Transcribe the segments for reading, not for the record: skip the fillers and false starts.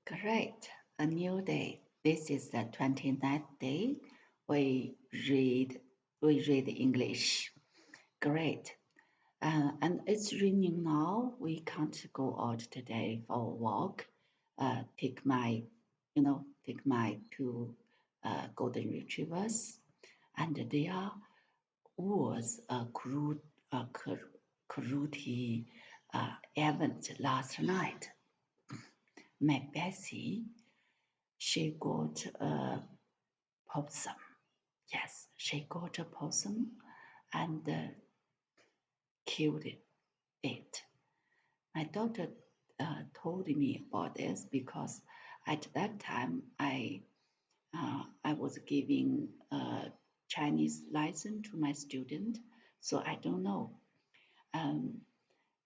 Great, a new day. This is the 29th day. We read we read English. Great. And it's raining now. We can't go out today for a walk. Take my two golden retrievers, and there was a cruelty event last night. My Bessie, she got a possum. Yes, she got a possum and killed it. My daughter told me about this because at that time I was giving a Chinese lesson to my student, so I don't know. Um,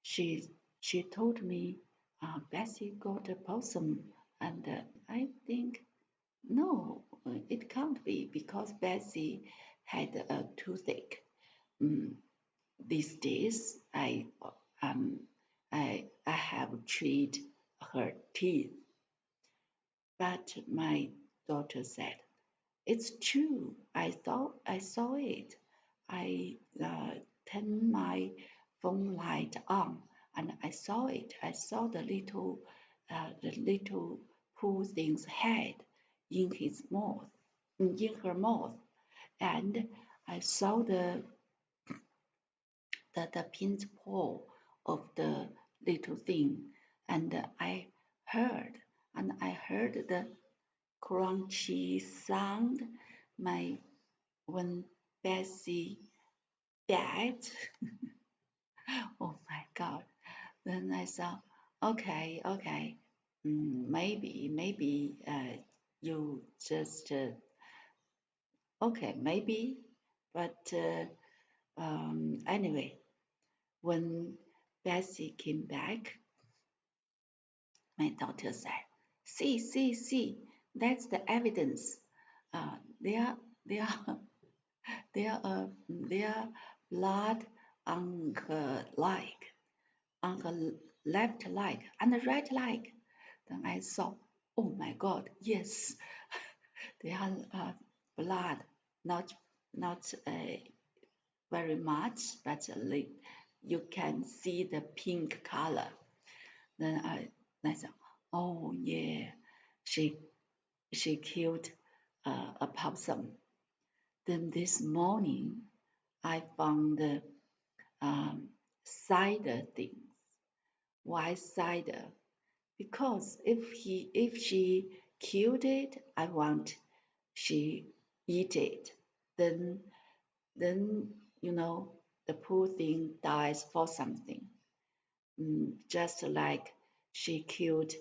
she she told me Bessie got a possum, and I think no, it can't be because Bessie had a toothache. Mm, these days, um I have treated her teeth, but my daughter said it's true. I saw it. I turned my phone light on and I saw it. I saw the little poor thing's head in his mouth, in her mouth, and I saw the paw of the little thing, and heard, I heard the crunchy sound my when Bessie died. Oh my God. Then I thought, okay, maybe you just, okay, maybe, but anyway, when Bessie came back, my daughter said, see, that's the evidence. They are, they are, they are blood on her leg, on her left leg and the right leg. Then I saw, oh my God, yes, they are blood, not not very much, but you can see the pink color. Then I said, oh yeah, she she killed a possum. Then this morning I found um, cider things, white cider, because if she killed it, I want she eat it. Then then the poor thing dies for something. Just like she killed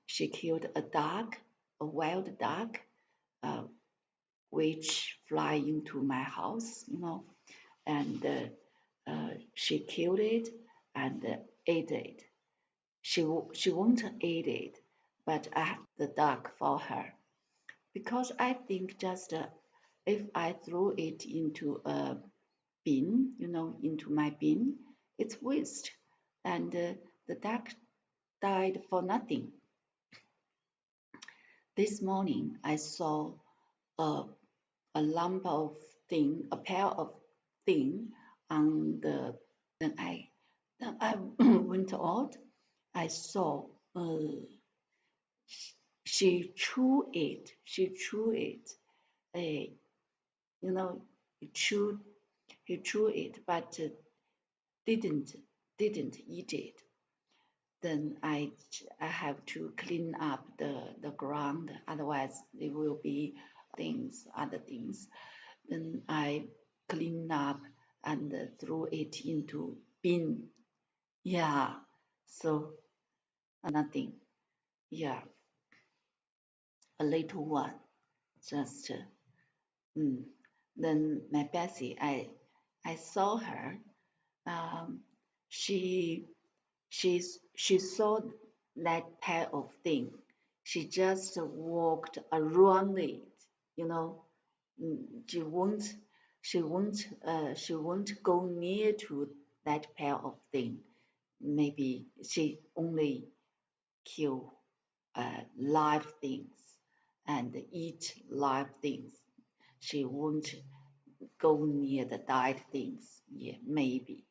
she killed a duck, a wild duck, uh, which fly into my house, and she killed it and ate it. She won't eat it, but I have the duck for her because I think just if I throw it into a bin, into my bin, it's waste, and the duck died for nothing. This morning I saw a, a lump of thing, a pair of thing on the. Then I went out. I saw she chew it. She chew it. Uh, you know, he chewed he chew it, but didn't didn't eat it. Then I have to clean up the ground, otherwise there will be other things. Then I clean up and throw it into bin. Yeah, so nothing. Yeah, a little one. Just mm. Then my Bessie, I saw her. Um, she she saw that pair of thing. She just walked around it, you know. She won't go near to that pair of thing. Maybe she only kill live things and eat live things. She won't go near the died things. Yeah, maybe.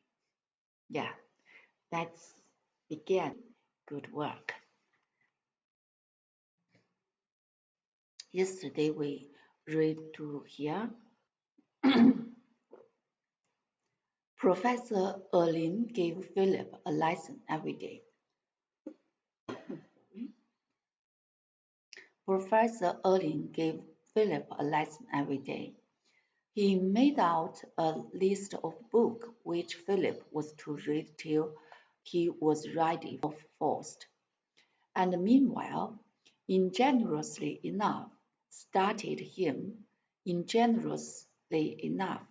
Yeah, that's began. Good work. Yesterday we read to here. Professor Erlin gave Philip a lesson every day. Professor Erlin gave Philip a lesson every day. He made out a list of books which Philip was to read till he was ready for Faust, and meanwhile, ingenuously enough, started him ingenuously enough,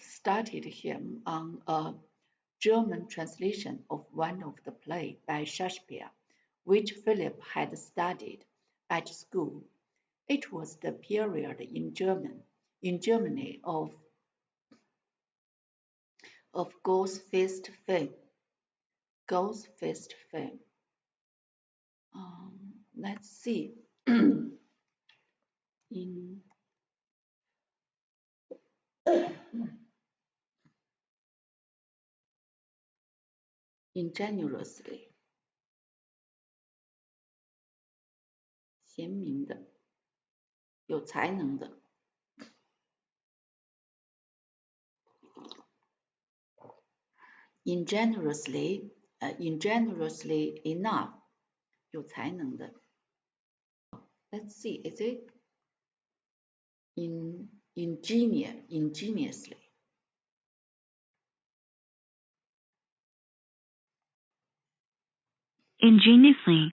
started him on a German translation of one of the plays by Shakespeare, which Philip had studied at school. It was the period in Germany of Ghost-Fist fame. Ghost-Fist fame. Let's see. in ingenuously，贤明的，有才能的。ingenuously enough，有才能的。Let's see, is it ingeniously? Ingeniously.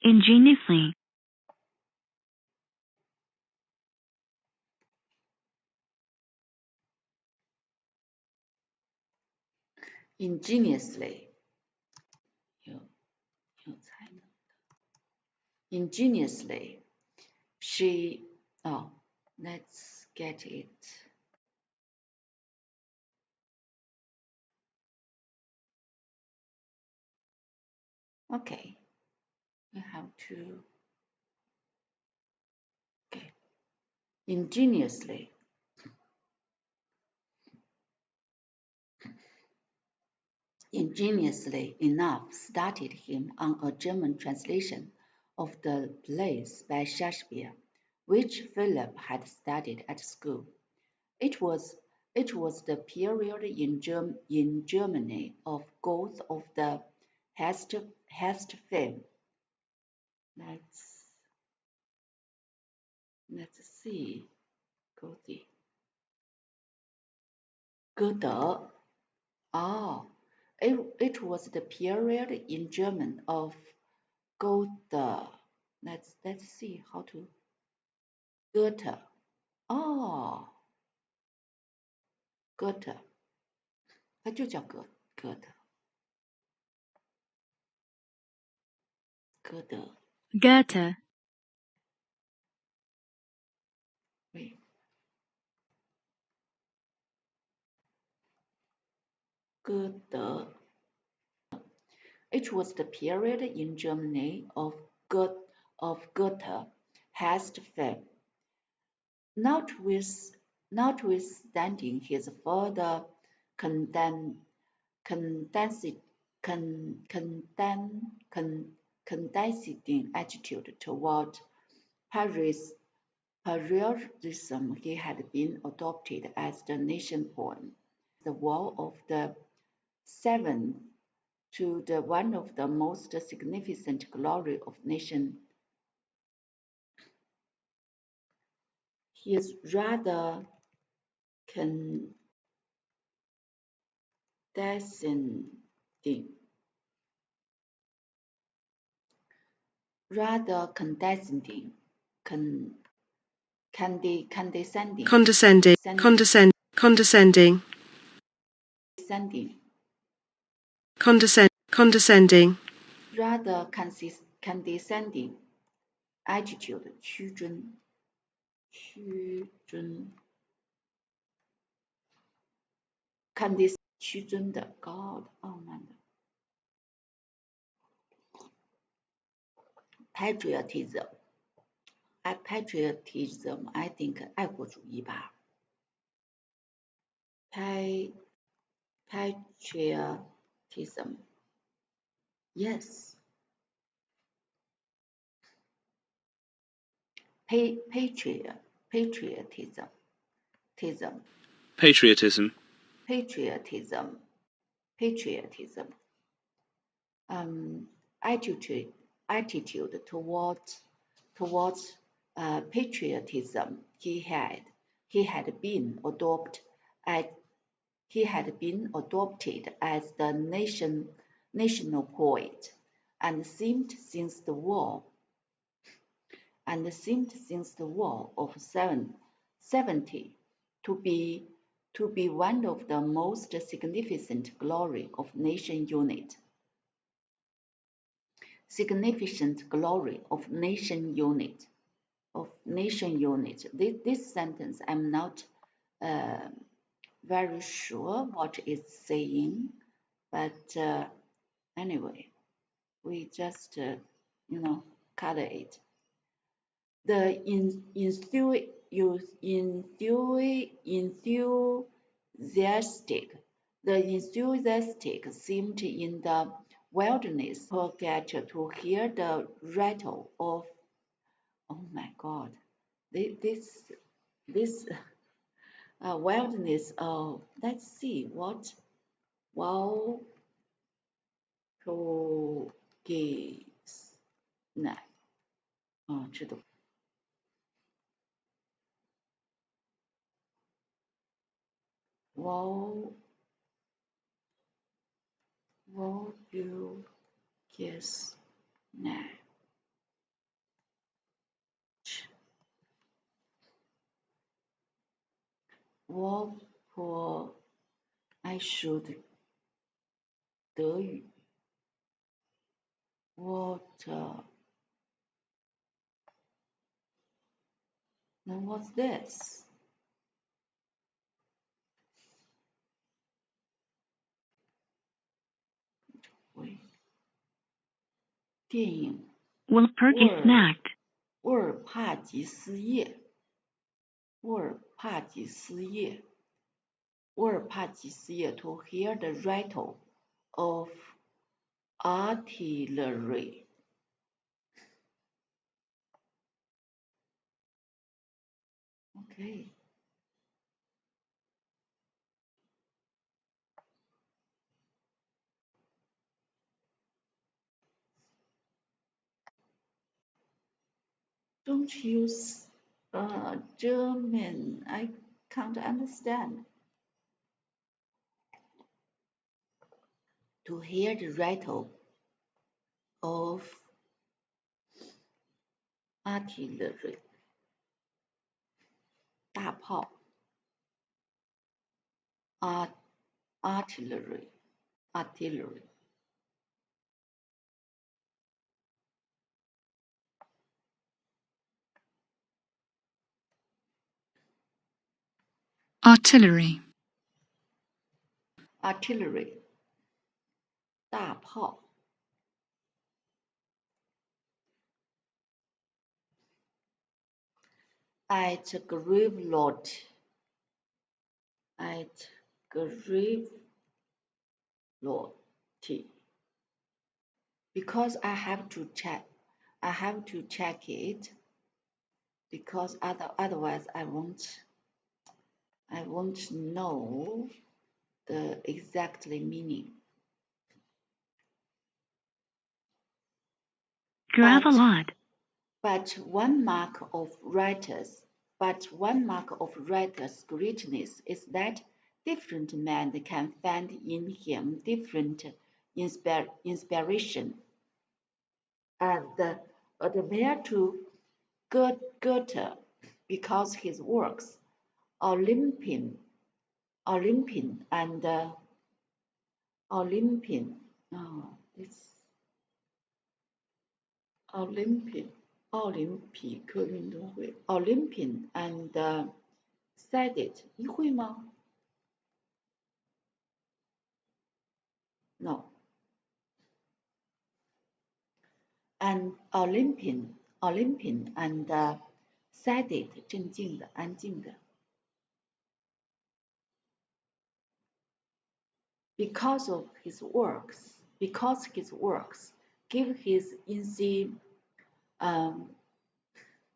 Ingeniously. Ingeniously，有才能的。Ingeniously, she. Oh, let's get it. Okay, we have to. Okay, ingeniously. Ingeniously enough, started him on a German translation of the plays by Shakespeare, which Philip had studied at school. It was the period in Germany of growth of the Hest fame. Let's see. Goethe. Oh, it was the period in German of Goethe. Let's see how to Goethe. Oh, Goethe. 它就叫歌德。Goethe. Wait. Goethe. It was the period in Germany of Goethe Hest fame. Notwithstanding his further condescending attitude toward Parallelism, he had been adopted as the nation poem. The War of the Seventh to the one of the most significant glory of nation. He is rather condescending. Condescending. Condescending. Rather condescending attitude, 屈尊 屈尊看this 屈尊的高傲的傲慢的 patriotism I think 爱国主义吧 patriotism yes patriotism Patriotism. patriotism attitude towards patriotism he had been adopted as the national poet and seemed since the war of 70 to be one of the most significant glory of nation unit. Significant glory of nation unit. This sentence I'm not very sure what it's saying, but anyway, we just color it. The enthusiastic seemed in the wilderness forget to hear the rattle of, oh my God, this wilderness of, let's see what, wow, gaze, 那这都 wow you guess now what for I should 德语 what now what's this wait 电影 Walpurgis snacked. 沃尔帕吉斯夜to hear the rattle of artillery. Okay. Don't use German. I can't understand. To hear the rattle of artillery. 大炮 artillery. Artillery. 大炮 at Gravelot because I have to check it because otherwise I won't know the exact meaning. Gravelot. But one mark of writers' greatness is that different men can find in him different inspiration and admire to Goethe because his works, Olympian and Olympian, it's Olympian 奥林匹克运动会 Olympian and said it 你会吗 No. And Olympian and sedate 镇静的安静的 because his works give his easy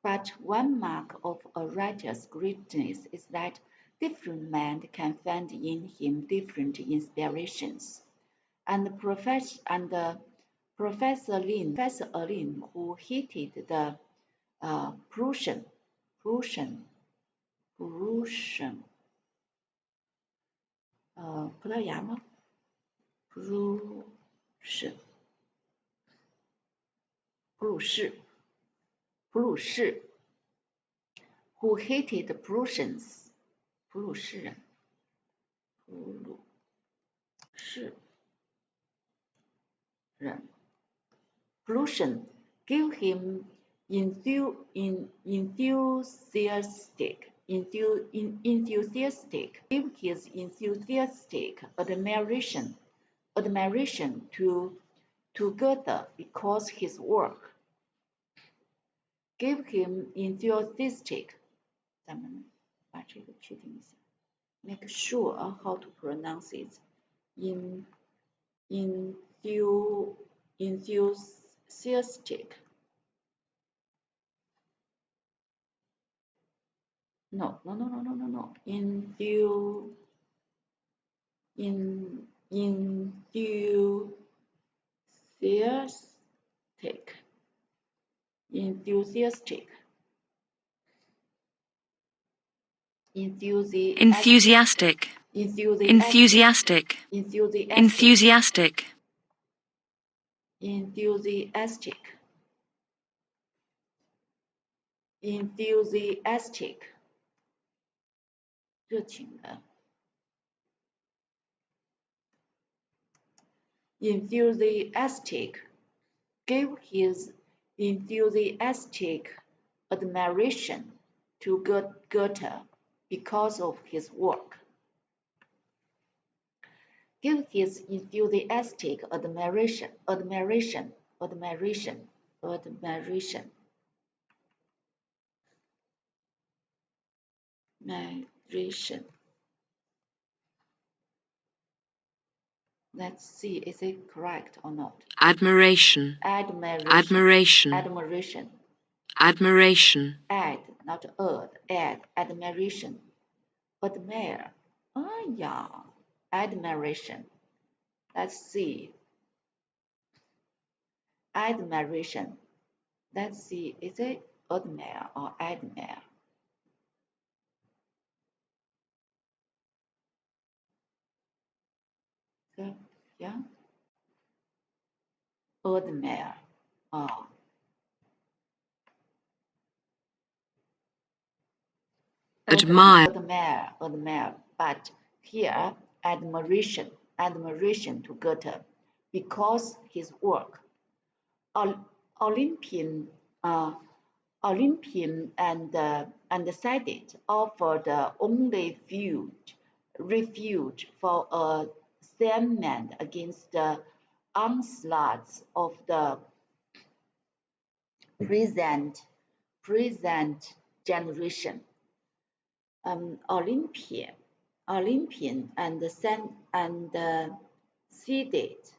but one mark of a writer's greatness is that different men can find in him different inspirations. And Professor Lin, who hated the Prussian, 葡萄牙吗？Prussian，普鲁士 who hated the Prussians，普鲁士人，普鲁士人 Prussian gave him enthusiastic admiration to Goethe because his work gave him enthusiastic 咱们把这个确定一下 make sure how to pronounce it enthusiastic no enthusiastic Enthusiastic. Enthusiastic. Enthusiastic. enthusiastic 热情的 enthusiastic gave his enthusiastic admiration to Goethe because of his work. Give his enthusiastic admiration. Let's see, is it correct or not? Admiration. Admiration. Admiration. Add, not add, admiration. Admire. Oh, yeah, admiration. Let's see. Admiration. Let's see, is it admire or admire? So, yeah. Admire. Oh. Admire. Admire. But here, admiration to Goethe, because his work. Olympian and Sedate offered the only refuge for a stand against the onslaughts of the present generation. Olympian and Sedate.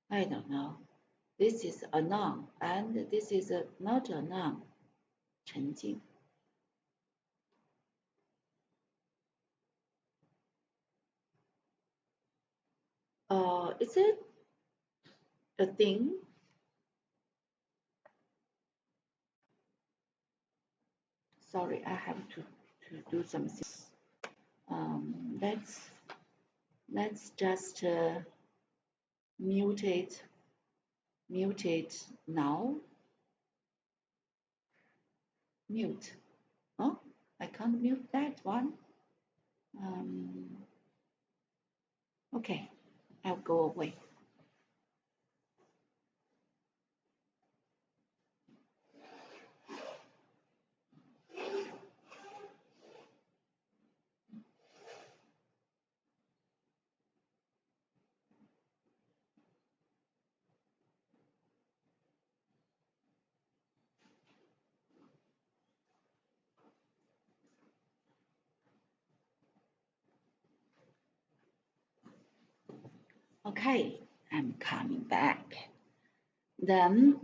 I don't know. This is a noun and this is not a noun. 沉静. Is it a thing? Sorry, I have to do something. Let's just mute it now. Mute. Oh, I can't mute that one. Okay, I'll go away. Okay, I'm coming back. Then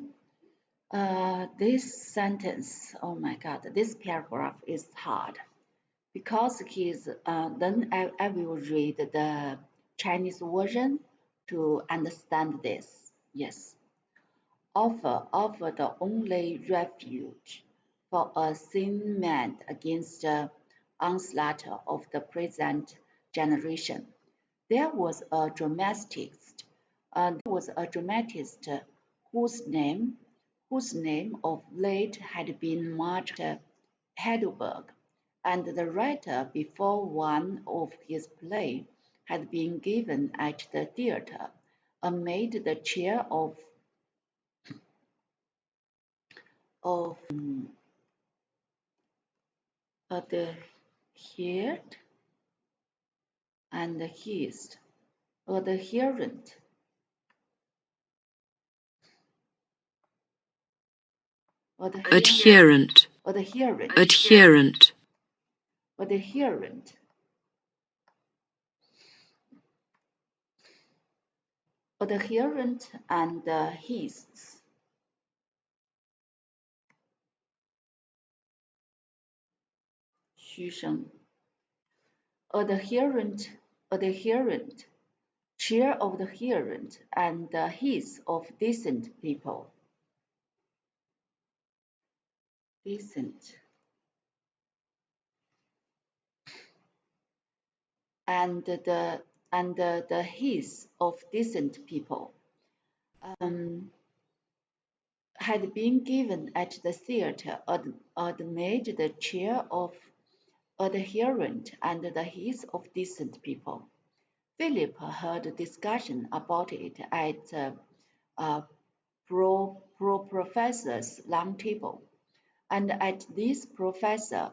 this sentence, oh my God, this paragraph is hard because then I will read the Chinese version to understand this. Yes. Offer the only refuge for a thin man against the onslaught of the present generation. There was a dramatist whose name of late had been Mark Heidelberg, and the writer before one of his plays had been given at the theatre amid the cheer of the heard and hissed, adherent, adherent, adherent, adherent, adherent, adherent, and hissed. Adherent, adherent, cheer of the adherent, and hiss of decent people. Decent. And the hiss of decent people had been given at the theatre amid the cheer of adherent and the hiss of decent people. Philip heard a discussion about it at professor's long table, and at this professor,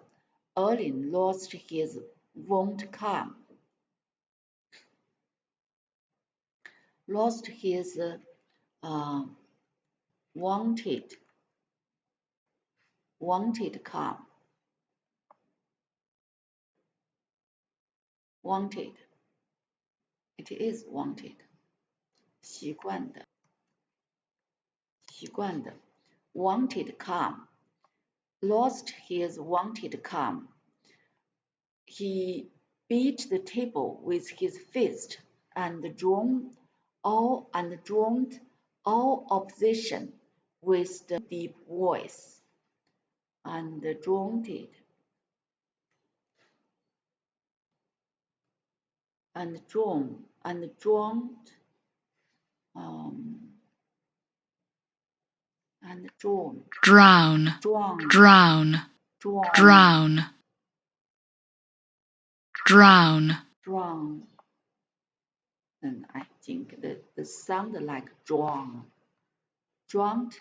Erling lost his wonted calm. Lost his wanted calm. Wanted. It is wanted. 习惯的 wanted calm. Lost his wanted calm. He beat the table with his fist and drowned all opposition with the deep voice. And drowned drown, drown, drown, drown. And I think that the sound like drown. Drowned.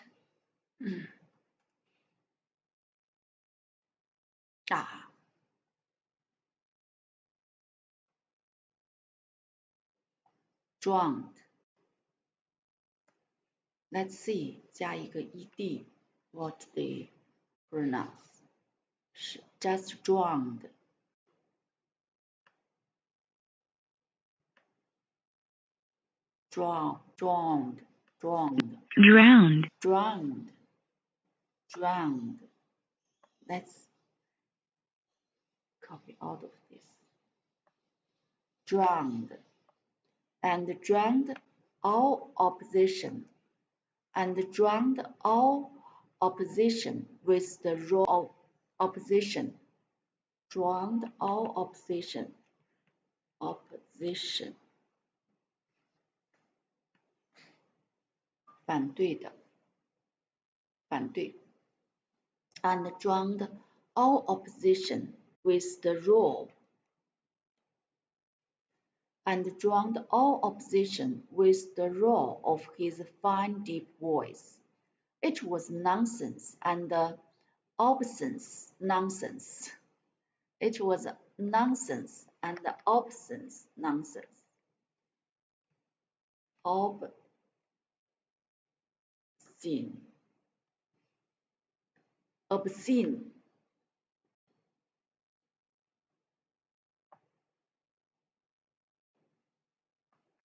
Drowned. Let's see, 加一个 ed, what they pronounce. Just drowned. Drowned. Let's copy out of this. Drowned. And drowned all opposition. And drowned all opposition with the roar of opposition. Drowned all opposition. Opposition. 反对的，反对。And drowned all opposition with the roar. And drowned all opposition with the roar of his fine deep voice. It was nonsense and obscene nonsense. It was nonsense and obscene nonsense. Obscene.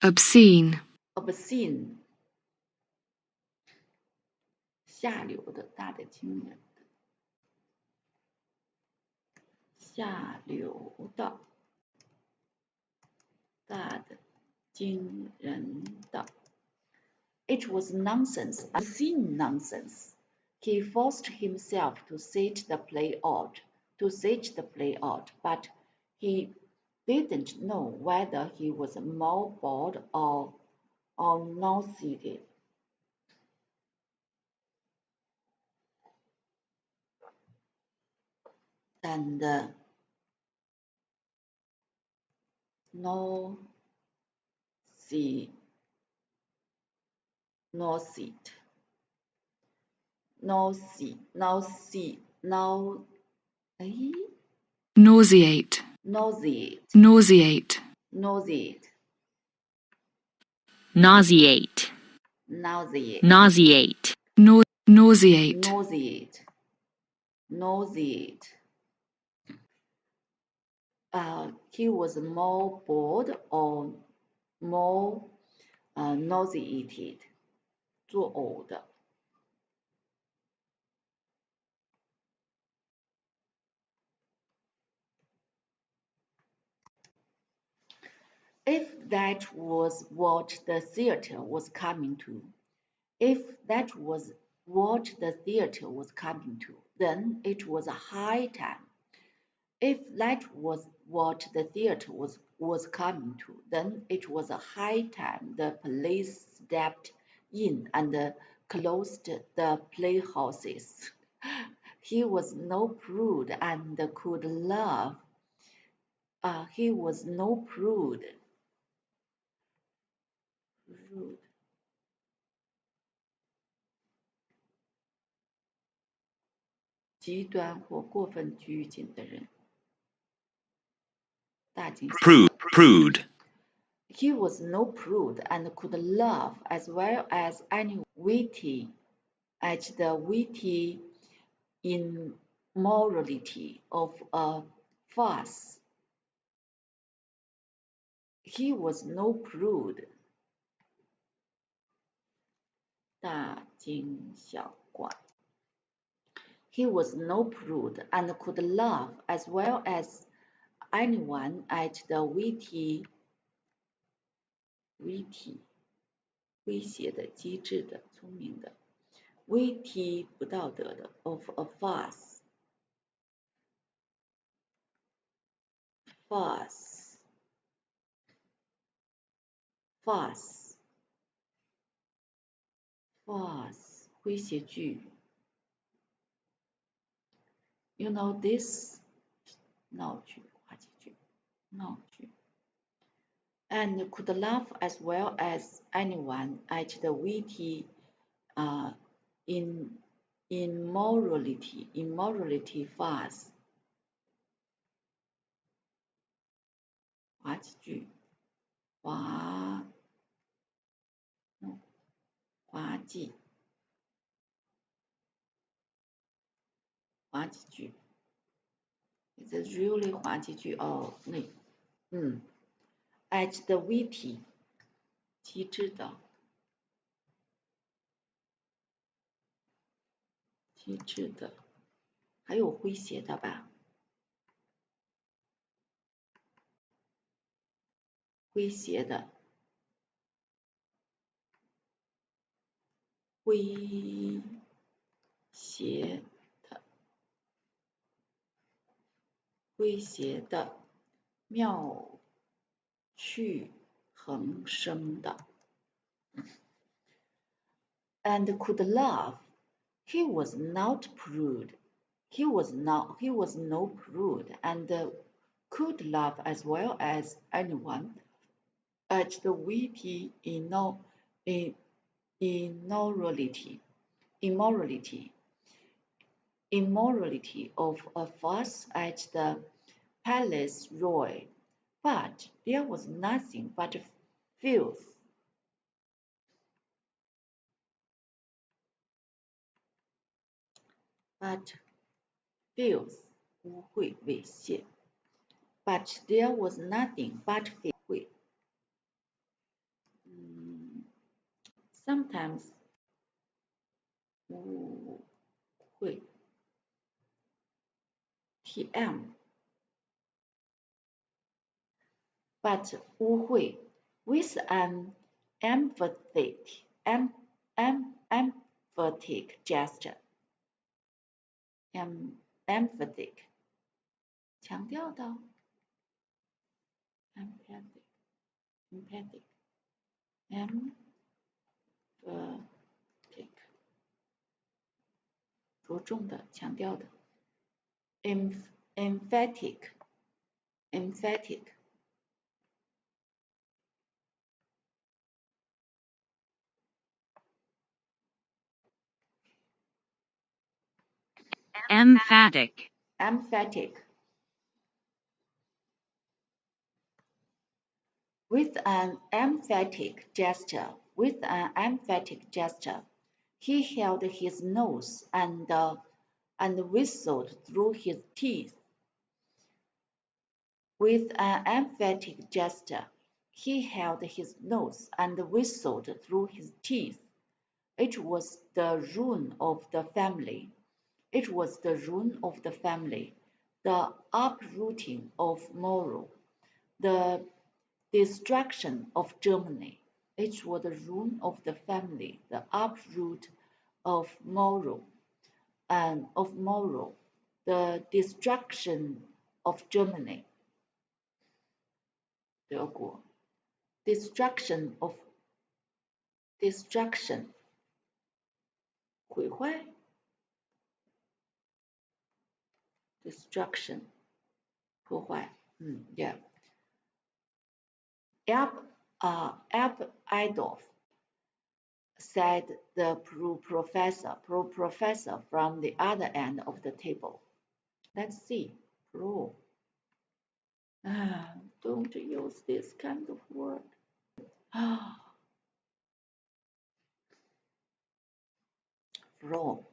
Obscene, obscene 下流的，大的惊人的，下流的，大的惊人的。It was nonsense, obscene nonsense. He forced himself to sit the play out, but he didn't know whether he was more bored or nauseated. And nauseated. Nauseated. Nauseated. nauseate, Nauseated. nauseate, Nauseated. nauseate, Nauseated. nauseate, nauseate, Nauseated. Nauseated. He was more bored or more nauseated. 作呕的。If that was what the theater was coming to, then it was a high time. If that was what the theater was coming to, then it was a high time the police stepped in and closed the playhouses. He was no prude and could love. He was no prude. Rude. 极端或过分拘谨的人，大惊小怪。 Prude. He was no prude and could laugh as well as any witty at the witty immorality of a farce. He was no prude. 大惊小怪。He was no prude and could laugh as well as anyone at the witty 诙谐的、机智的、聪明的、witty 不道德的 of a farce. Farce. Farce. Farce 诙谐剧。You know this 闹剧、滑稽剧、闹剧。And could laugh as well as anyone at the witty immorality farce. 滑稽剧，滑稽剧。Is it really 滑稽剧？哦，at the witty 机智的，还有诙谐的吧？诙谐的，诙谐的，诙谐的，妙趣横生的。And could laugh. He was not prude. He was no prude and could laugh as well as anyone at the witty immorality of a farce at the Palace Royal. But there was nothing but filth. But filth 污秽猥亵 But there was nothing but filth sometimes 误会 TM, but 误会 with an emphatic gesture. Emphatic 强调的 emphatic着重的强调的 emphatic Emphatic. With an emphatic gesture, he held his nose and whistled through his teeth. With an emphatic gesture, he held his nose and whistled through his teeth. It was the ruin of the family. The uprooting of Moro, the destruction of Germany. It was the ruin of the family, the uproot of Moro, the destruction of Germany. 德国 destruction 毁坏 destruction 破坏yeah. Ab Adolf, said the professor from the other end of the table. Let's see. Pro. Don't use this kind of word. Pro.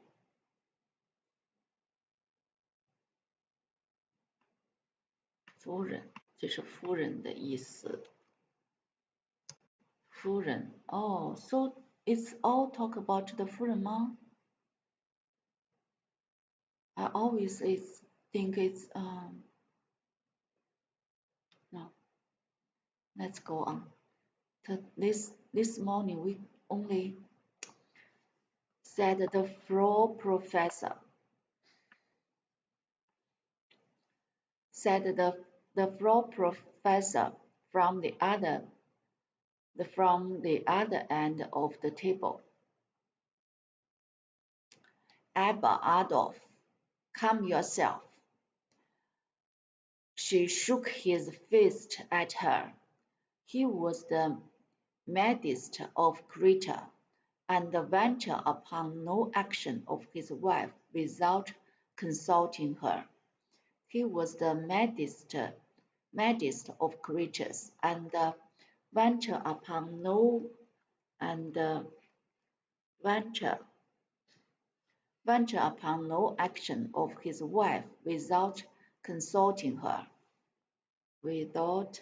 夫人，这是夫人的意思。夫人 Oh, so it's all talk about the 夫人吗 I always think it's no. Let's go on. This morning we only said the floor professor. Said the floor professor from the other end of the table. Abba Adolf, calm yourself. She shook his fist at her. He was the maddest of creatures, and ventured upon no action of his wife without consulting her. He was the maddest of creatures, and ventured upon no action of his wife without consulting her. Without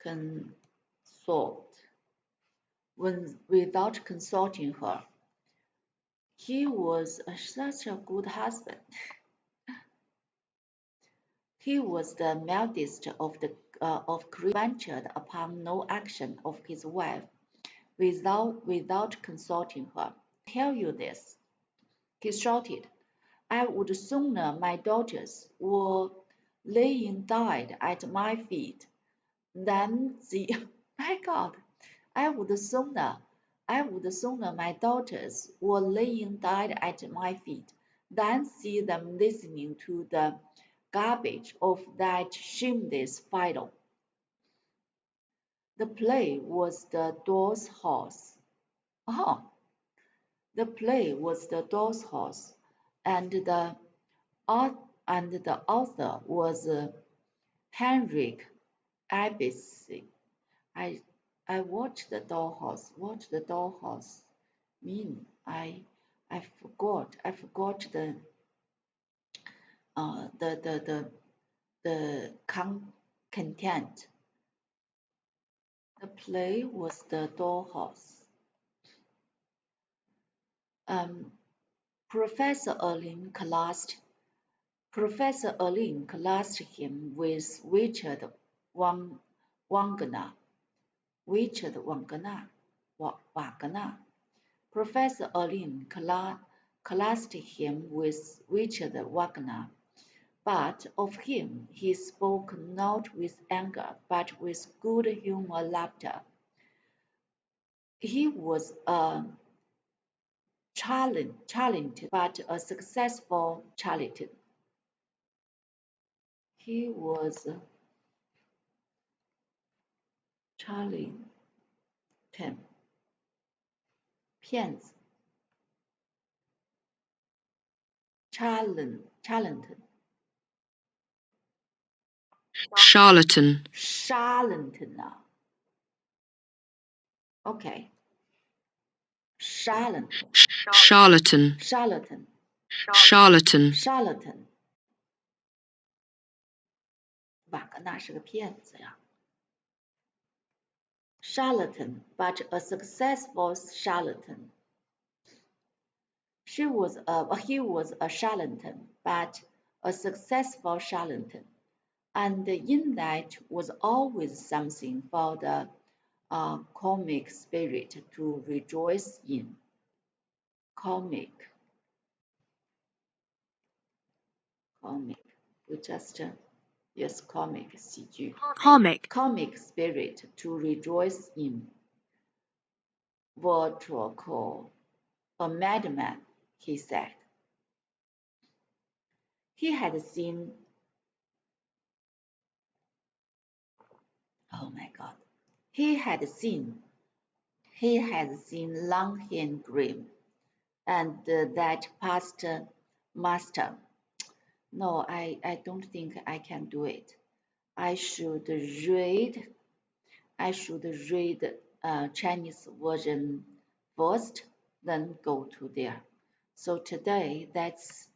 consulting her. He was such a good husband. He was the mildest of creatures, ventured upon no action of his wife without consulting her. I tell you this, he shouted. I would sooner my daughters were laying dead at my feet than see. My God, I would sooner my daughters were laying dead at my feet than see them listening to the garbage of that shameless fellow. The play was the doll's house. Oh, the play was the doll's house, and the author was Henrik Ibsen. I watched the dollhouse. Watch the dollhouse mean I forgot the content. The play was The Dollhouse. Professor Erling classed him with Richard Wagner. Wagner. Professor Erling classed him with Richard Wagner, but of him he spoke not with anger, but with good humor laughter. He was a talented, but a successful charlatan. He was a charlatan, 骗子 charlatan Charlatan. charlatan 啊 OK charlatan Charlatan. charlatan Charlatan. charlatan 瓦格纳是个骗子呀 charlatan but a successful charlatan. He was a charlatan, but a successful charlatan, and in that was always something for the comic spirit to rejoice in. Comic, we just yes, comic 喜剧 Comic. comic spirit to rejoice in. Virtual, a madman, he said. He had seen, oh my God, he had seen Longhand Grim and that past master. No, I don't think I can do it. I should read Chinese version first, then go to there. So today, that's